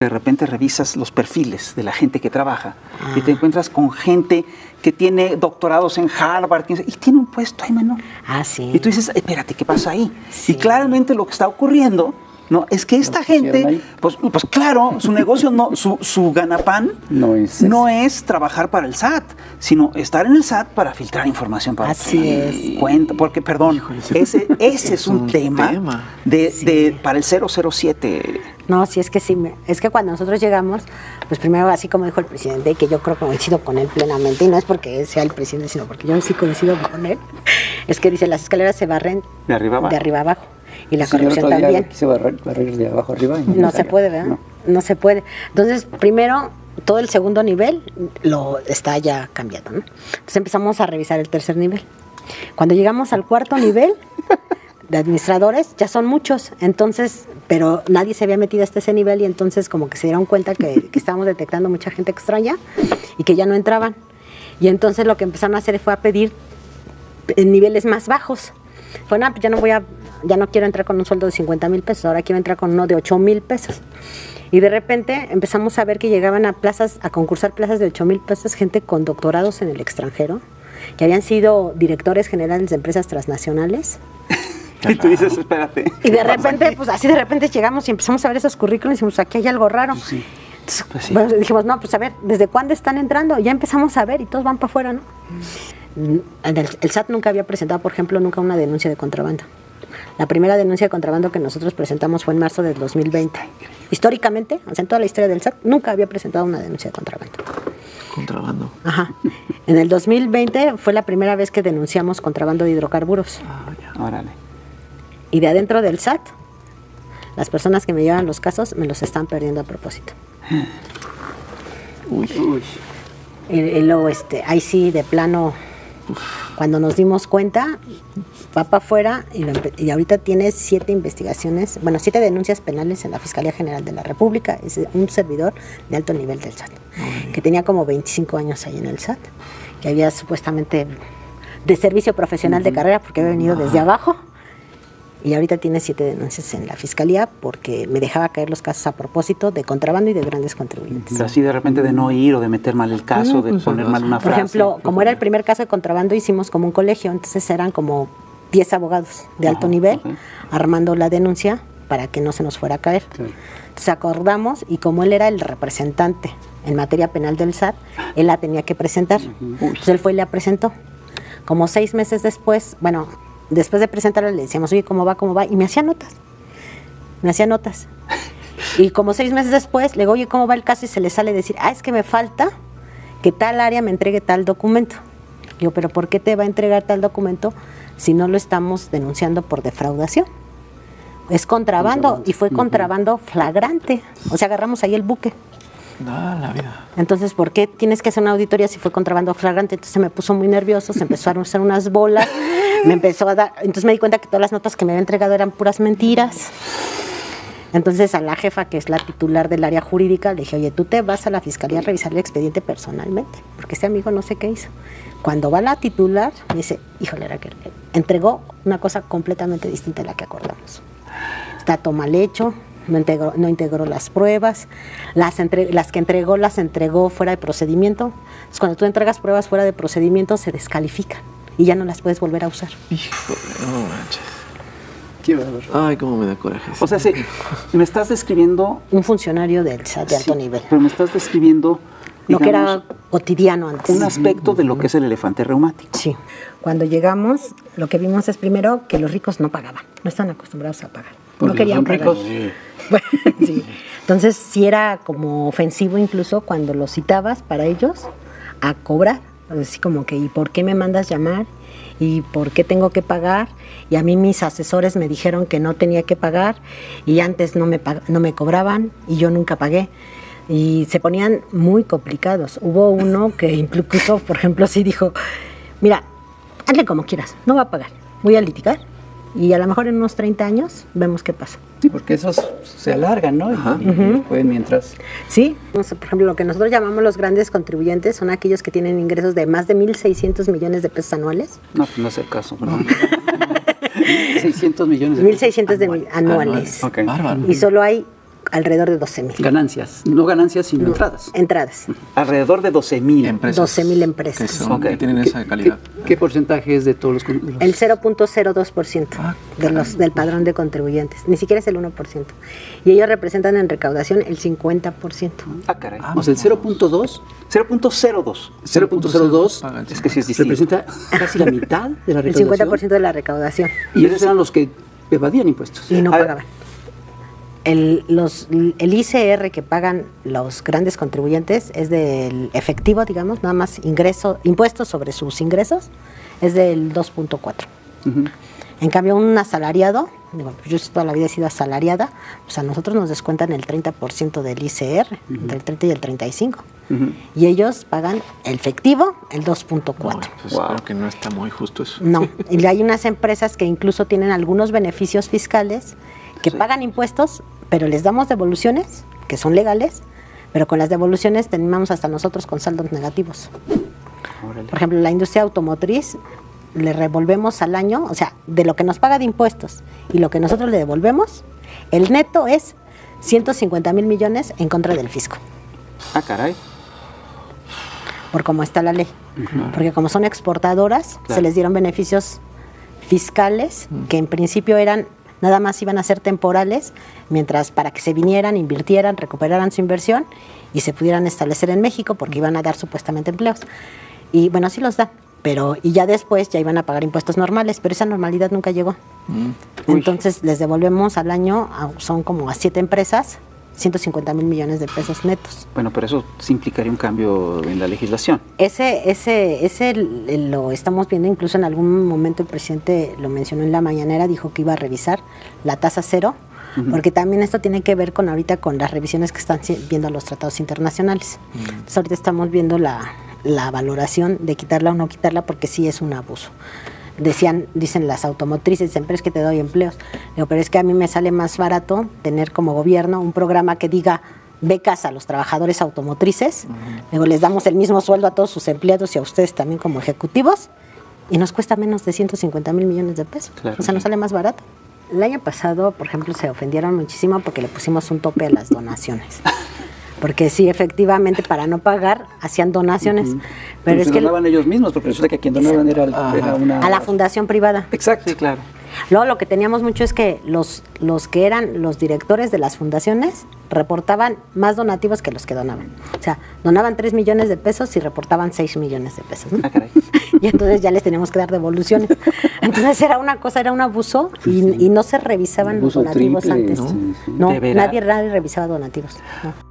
De repente revisas los perfiles de la gente que trabaja y te encuentras con gente que tiene doctorados en Harvard y tiene un puesto ahí menor. Sí. Y tú dices, espérate, ¿qué pasa ahí? Sí. Y claramente lo que está ocurriendo, ¿no? Es que esta gente, pues claro, su negocio, su ganapán no es trabajar para el SAT, sino estar en el SAT para filtrar información para cuenta. Porque, perdón, híjole, ese es un tema para el 007. No, sí, es que sí. Es que cuando nosotros llegamos, pues primero, así como dijo el presidente, que yo creo que coincido con él plenamente, y no es porque sea el presidente, sino porque yo sí coincido con él, es que dice, las escaleras se barren de arriba abajo. Y la corrupción también. Quise barrer de abajo arriba. No se puede, ¿verdad? No se puede. Entonces, primero, todo el segundo nivel lo está ya cambiando, ¿no? Entonces empezamos a revisar el tercer nivel. Cuando llegamos al cuarto nivel de administradores, ya son muchos, entonces, pero nadie se había metido hasta ese nivel y entonces como que se dieron cuenta que estábamos detectando mucha gente extraña y que ya no entraban. Y entonces lo que empezaron a hacer fue a pedir niveles más bajos. Pues nada, pues ya no quiero entrar con un sueldo de 50,000 pesos, ahora quiero entrar con uno de 8,000 pesos. Y de repente empezamos a ver que llegaban a concursar plazas de 8,000 pesos, gente con doctorados en el extranjero, que habían sido directores generales de empresas transnacionales. Y tú dices, espérate. Y de repente, pues así de repente llegamos y empezamos a ver esos currículos y decimos, aquí hay algo raro. Sí. Entonces, bueno, dijimos, no, pues a ver, ¿desde cuándo están entrando? Ya empezamos a ver y todos van para afuera, ¿no? El SAT nunca había presentado, por ejemplo, nunca una denuncia de contrabando. La primera denuncia de contrabando que nosotros presentamos fue en marzo del 2020. Históricamente, o sea, en toda la historia del SAT, nunca había presentado una denuncia de contrabando. Contrabando. Ajá. En el 2020 fue la primera vez que denunciamos contrabando de hidrocarburos. Ya. Órale. Y de adentro del SAT, las personas que me llevan los casos me los están perdiendo a propósito. Uy. Y luego, ahí sí, de plano, cuando nos dimos cuenta, va para afuera y ahorita tiene 7 investigaciones, 7 denuncias penales en la Fiscalía General de la República. Es un servidor de alto nivel del SAT, que tenía como 25 años ahí en el SAT, que había supuestamente de servicio profesional de carrera porque había venido desde abajo. Y ahorita tiene 7 denuncias en la Fiscalía porque me dejaba caer los casos a propósito de contrabando y de grandes contribuyentes. Pero así de repente de no ir o de meter mal el caso, de poner mal una frase. Por ejemplo, como era el primer caso de contrabando, hicimos como un colegio, entonces eran como 10 abogados de alto nivel armando la denuncia para que no se nos fuera a caer. Sí. Entonces acordamos y como él era el representante en materia penal del SAT, él la tenía que presentar. Entonces él fue y la presentó. Como 6 meses después, después de presentarla le decíamos, oye, ¿cómo va? Y me hacía notas. Y como 6 meses después, le digo, oye, ¿cómo va el caso? Y se le sale decir, es que me falta que tal área me entregue tal documento. Digo, ¿pero por qué te va a entregar tal documento si no lo estamos denunciando por defraudación? Es contrabando, y fue contrabando flagrante. O sea, agarramos ahí el buque. La vida. Entonces, ¿por qué tienes que hacer una auditoría si fue contrabando flagrante? Entonces me puso muy nervioso, se empezaron a hacer unas bolas, me empezó a dar, entonces me di cuenta que todas las notas que me había entregado eran puras mentiras. Entonces a la jefa, que es la titular del área jurídica, le dije, oye, tú te vas a la fiscalía a revisar el expediente personalmente, porque este amigo no sé qué hizo. Cuando va la titular, me dice, híjole, Raquel, entregó una cosa completamente distinta a la que acordamos. Está todo mal hecho. No integró las pruebas, las que entregó las entregó fuera de procedimiento. Entonces, cuando tú entregas pruebas fuera de procedimiento, se descalifican y ya no las puedes volver a usar. Híjole, no manches. Qué bárbaro. Ay, cómo me da coraje. O sea, me estás describiendo... Un funcionario del SAT de alto nivel. Pero me estás describiendo... Lo que era cotidiano antes. Un aspecto de lo que es el elefante reumático. Sí. Cuando llegamos, lo que vimos es primero que los ricos no pagaban, no estaban acostumbrados a pagar. No querían pagar. Ricos. Sí. Entonces sí era como ofensivo incluso cuando los citabas para ellos a cobrar, así como que ¿y por qué me mandas llamar? ¿Y por qué tengo que pagar? Y a mí mis asesores me dijeron que no tenía que pagar y antes no me cobraban y yo nunca pagué. Y se ponían muy complicados. Hubo uno que incluso, por ejemplo, sí dijo, mira, hazle como quieras, no va a pagar, voy a litigar. Y a lo mejor en unos 30 años vemos qué pasa. Sí, porque esos se alargan, ¿no? Y pueden mientras... Sí, por ejemplo, lo que nosotros llamamos los grandes contribuyentes son aquellos que tienen ingresos de más de 1,600 millones de pesos anuales. No, pues no es el caso, ¿no? 600 millones de 1,600 anuales. Okay. Bárbaro. Y solo hay alrededor de 12,000. Ganancias, no ganancias, sino entradas. Entradas. Alrededor de 12,000 empresas. 12,000 empresas. Que tienen esa calidad. ¿Qué porcentaje es de todos los? El 0.02% del padrón de contribuyentes. Ni siquiera es el 1%. Y ellos representan en recaudación el 50%. Ah, caray. O sea, el 0.02. 0.02. 0.02 es que sí es distinto. Representa casi la mitad de la recaudación. El 50% de la recaudación. Y esos eran los que evadían impuestos. Y no pagaban. El ICR que pagan los grandes contribuyentes es del efectivo, digamos, nada más impuestos sobre sus ingresos, es del 2.4. En cambio, un asalariado, yo toda la vida he sido asalariada, pues a nosotros nos descuentan el 30% del ICR, entre el 30 y el 35. Y ellos pagan el efectivo, el 2.4. Pues creo que no está muy justo eso. No, y hay unas empresas que incluso tienen algunos beneficios fiscales que pagan impuestos, pero les damos devoluciones, que son legales, pero con las devoluciones terminamos hasta nosotros con saldos negativos. Por ejemplo, la industria automotriz, le revolvemos al año, o sea, de lo que nos paga de impuestos y lo que nosotros le devolvemos, el neto es 150,000 millones en contra del fisco. Ah, caray. Por cómo está la ley. Porque como son exportadoras, se les dieron beneficios fiscales que en principio nada más iban a ser temporales, mientras para que se vinieran, invirtieran, recuperaran su inversión y se pudieran establecer en México porque iban a dar supuestamente empleos. Y bueno, sí los dan, y ya después ya iban a pagar impuestos normales, pero esa normalidad nunca llegó. Entonces les devolvemos al año, son como a 7 empresas, 150,000 millones de pesos netos. Bueno, pero eso sí implicaría un cambio en la legislación. Ese lo estamos viendo, incluso en algún momento el presidente lo mencionó en la mañanera, dijo que iba a revisar la tasa cero, porque también esto tiene que ver con las revisiones que están viendo los tratados internacionales. Entonces ahorita estamos viendo la valoración de quitarla o no quitarla, porque sí es un abuso. Dicen las automotrices, pero es que te doy empleos. Digo, pero es que a mí me sale más barato tener como gobierno un programa que diga becas a los trabajadores automotrices. Digo, les damos el mismo sueldo a todos sus empleados y a ustedes también como ejecutivos, y nos cuesta menos de 150,000 millones de pesos. Claro. O sea, nos sale más barato. El año pasado, por ejemplo, se ofendieron muchísimo porque le pusimos un tope a las donaciones. Porque sí, efectivamente, para no pagar, hacían donaciones. Pero es que donaban ellos mismos, porque resulta que a quien donaban era una... A la fundación privada. Exacto, sí, claro. Luego lo que teníamos mucho es que los que eran los directores de las fundaciones reportaban más donativos que los que donaban. O sea, donaban 3 millones de pesos y reportaban 6 millones de pesos, ¿no? Ah, caray. Y entonces ya les teníamos que dar devoluciones. Entonces era un abuso y no se revisaban los donativos triple, antes. No, nadie revisaba donativos. No.